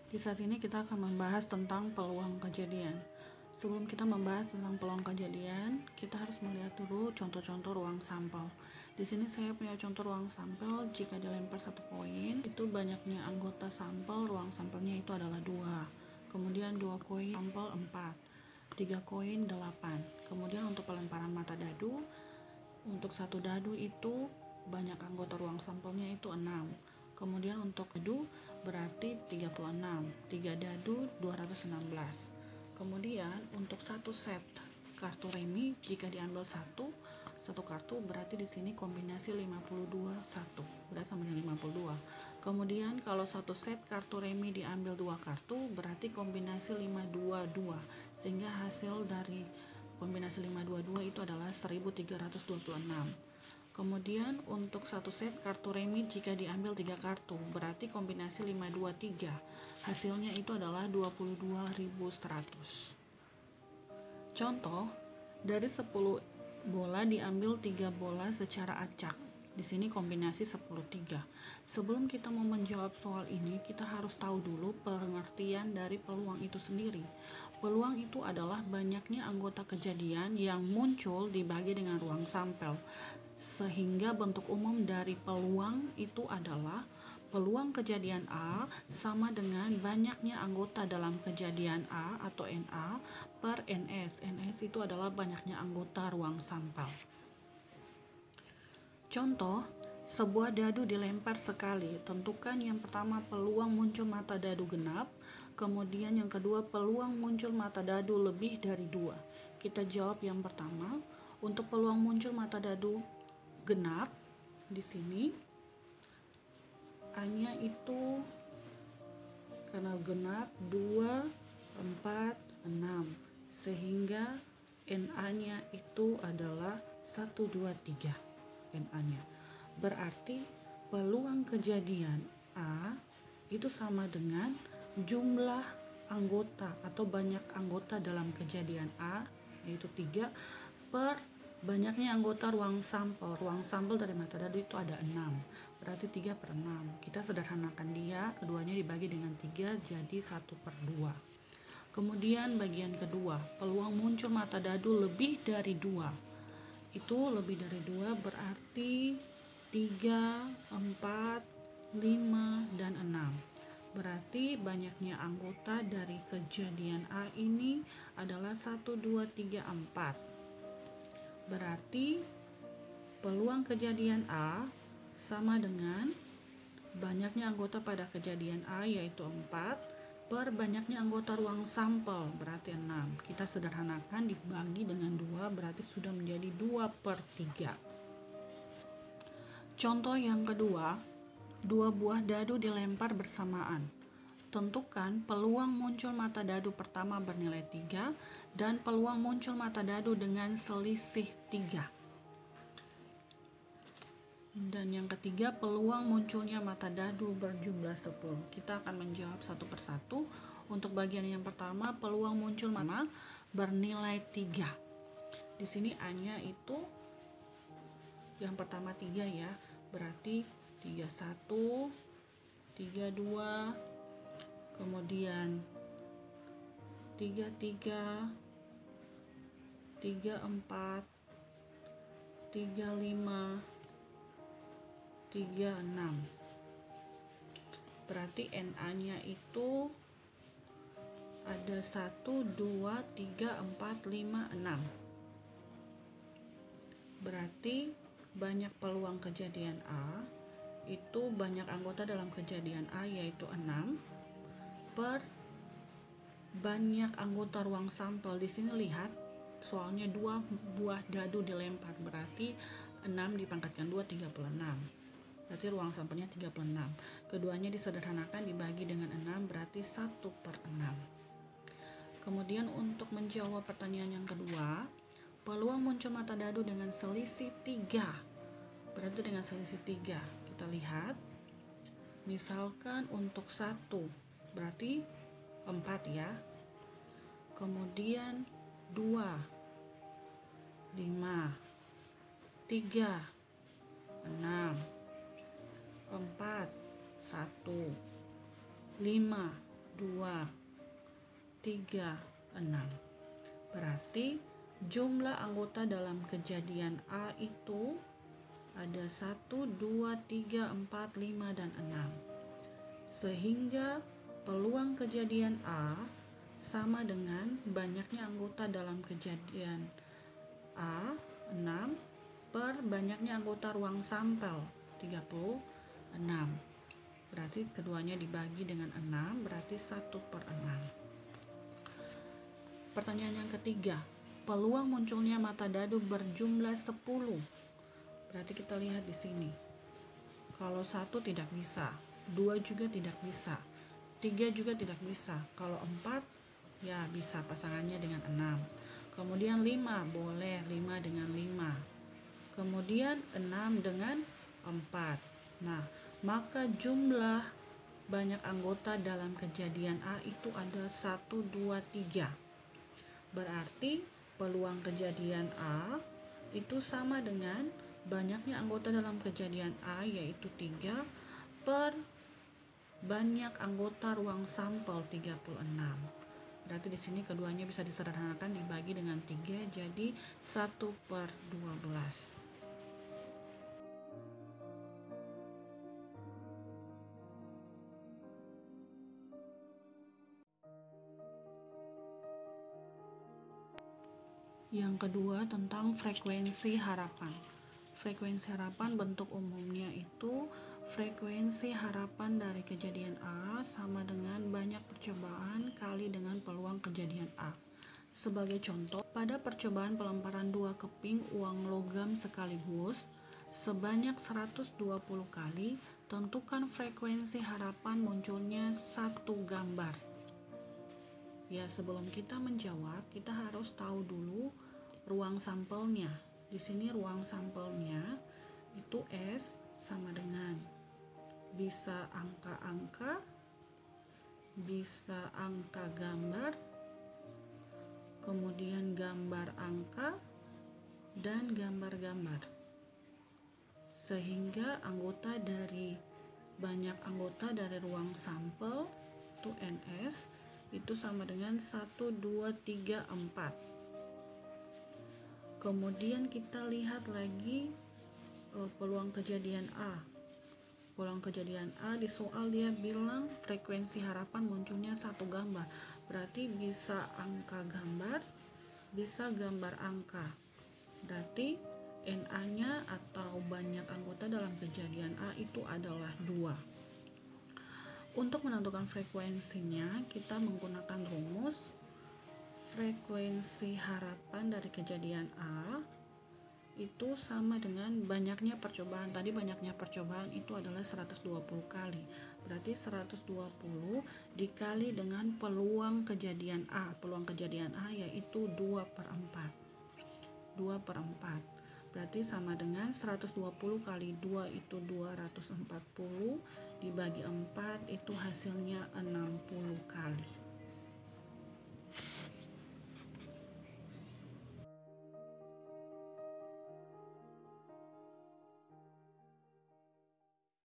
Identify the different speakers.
Speaker 1: Di saat ini kita akan membahas tentang peluang kejadian. Sebelum kita membahas tentang peluang kejadian, kita harus melihat dulu contoh-contoh ruang sampel. Di sini saya punya contoh ruang sampel. Jika dilempar 1 koin, itu banyaknya anggota sampel, ruang sampelnya itu adalah 2. Kemudian 2 koin sampel 4, 3 koin 8. Kemudian untuk pelemparan mata dadu, untuk 1 dadu itu banyak anggota ruang sampelnya itu 6. Kemudian untuk dadu berarti 36, 3 dadu 216. Kemudian untuk 1 set kartu remi, jika diambil satu kartu berarti di sini kombinasi 52 1 berarti sama dengan 52. Kemudian kalau 1 set kartu remi diambil 2 kartu berarti kombinasi 522, sehingga hasil dari kombinasi 522 itu adalah 1326. Kemudian untuk 1 set kartu remi jika diambil 3 kartu berarti kombinasi 523, hasilnya itu adalah 22.100. Contoh, dari 10 bola diambil 3 bola secara acak. Di sini kombinasi 10-3. Sebelum kita mau menjawab soal ini, kita harus tahu dulu pengertian dari peluang itu sendiri. Peluang itu adalah banyaknya anggota kejadian yang muncul dibagi dengan ruang sampel. Sehingga bentuk umum dari peluang itu adalah peluang kejadian A sama dengan banyaknya anggota dalam kejadian A atau NA per NS. NS itu adalah banyaknya anggota ruang sampel. Contoh, sebuah dadu dilempar sekali. Tentukan yang pertama peluang muncul mata dadu genap, kemudian yang kedua peluang muncul mata dadu lebih dari 2. Kita jawab yang pertama. Untuk peluang muncul mata dadu genap, di sini A-nya itu karena genap 2, 4, 6, sehingga NA-nya itu adalah 1, 2, 3. NA-nya berarti peluang kejadian A itu sama dengan jumlah anggota atau banyak anggota dalam kejadian A, yaitu 3, per banyaknya anggota ruang sampel. Ruang sampel dari mata dadu itu ada 6, berarti 3 per 6. Kita sederhanakan dia, keduanya dibagi dengan 3 jadi 1/2. Kemudian bagian kedua, peluang muncul mata dadu lebih dari 2. Itu lebih dari 2 berarti 3, 4, 5, dan 6. Berarti banyaknya anggota dari kejadian A ini adalah 1, 2, 3, 4. Berarti peluang kejadian A sama dengan banyaknya anggota pada kejadian A, yaitu 4, per banyaknya anggota ruang sampel, berarti 6. Kita sederhanakan, dibagi dengan 2 berarti sudah menjadi 2/3. Contoh yang kedua, 2 buah dadu dilempar bersamaan. Tentukan peluang muncul mata dadu pertama bernilai 3 dan peluang muncul mata dadu dengan selisih 3. Dan yang ketiga, peluang munculnya mata dadu berjumlah 10. Kita akan menjawab satu persatu. Untuk bagian yang pertama, peluang muncul mata bernilai 3. Di sini A-nya itu yang pertama 3 ya. Berarti 31, 32, kemudian 33, 34, 35, 36. Berarti NA-nya itu ada 1, 2, 3, 4, 5, 6. Berarti banyak peluang kejadian A itu banyak anggota dalam kejadian A, yaitu 6, per banyak anggota ruang sampel. Di sini lihat soalnya 2 buah dadu dilempar, berarti 6 dipangkatkan 2, 36. Berarti ruang sampelnya 36. Keduanya disederhanakan dibagi dengan 6 berarti 1/6. Kemudian untuk menjawab pertanyaan yang kedua, peluang muncul mata dadu dengan selisih 3. Berarti dengan selisih 3. Kita lihat. Misalkan untuk 1 berarti 4 ya. Kemudian 2, 5, 3, 6, 4, 1, 5, 2, 3, 6. Berarti jumlah anggota dalam kejadian A itu ada 1, 2, 3, 4, 5, dan 6. Sehingga peluang kejadian A sama dengan banyaknya anggota dalam kejadian A 6 per banyaknya anggota ruang sampel 36. Berarti keduanya dibagi dengan 6, berarti 1/6. Pertanyaan yang ketiga, peluang munculnya mata dadu berjumlah 10. Berarti kita lihat di sini. Kalau 1 tidak bisa, 2 juga tidak bisa, 3 juga tidak bisa. Kalau 4 ya bisa pasangannya dengan 6. Kemudian 5 boleh 5 dengan 5. Kemudian 6 dengan 4. Nah, maka jumlah banyak anggota dalam kejadian A itu ada 1, 2, 3. Berarti peluang kejadian A itu sama dengan banyaknya anggota dalam kejadian A, yaitu 3 per banyak anggota ruang sampel 36. Berarti di sini keduanya bisa disederhanakan dibagi dengan 3, jadi 1/12. Yang kedua tentang frekuensi harapan. Frekuensi harapan bentuk umumnya itu frekuensi harapan dari kejadian A sama dengan banyak percobaan kali dengan peluang kejadian A. Sebagai contoh, pada percobaan pelemparan 2 keping uang logam sekaligus sebanyak 120 kali, tentukan frekuensi harapan munculnya satu gambar. Ya, sebelum kita menjawab, kita harus tahu dulu ruang sampelnya. Di sini ruang sampelnya itu S sama dengan bisa angka-angka, bisa angka gambar, kemudian gambar angka, dan gambar-gambar. Sehingga banyak anggota dari ruang sampel itu NS itu sama dengan 1, 2, 3, 4. Kemudian kita lihat lagi peluang kejadian A. Peluang kejadian A di soal dia bilang frekuensi harapan munculnya satu gambar. Berarti bisa angka gambar, bisa gambar angka. Berarti NA-nya atau banyak anggota dalam kejadian A itu adalah 2. Untuk menentukan frekuensinya, kita menggunakan rumus frekuensi harapan dari kejadian A itu sama dengan banyaknya percobaan. Tadi banyaknya percobaan itu adalah 120 kali. Berarti 120 dikali dengan peluang kejadian A. Peluang kejadian A yaitu 2/4. 2/4. Berarti sama dengan 120 kali 2 itu 240, dibagi 4 itu hasilnya 60 kali.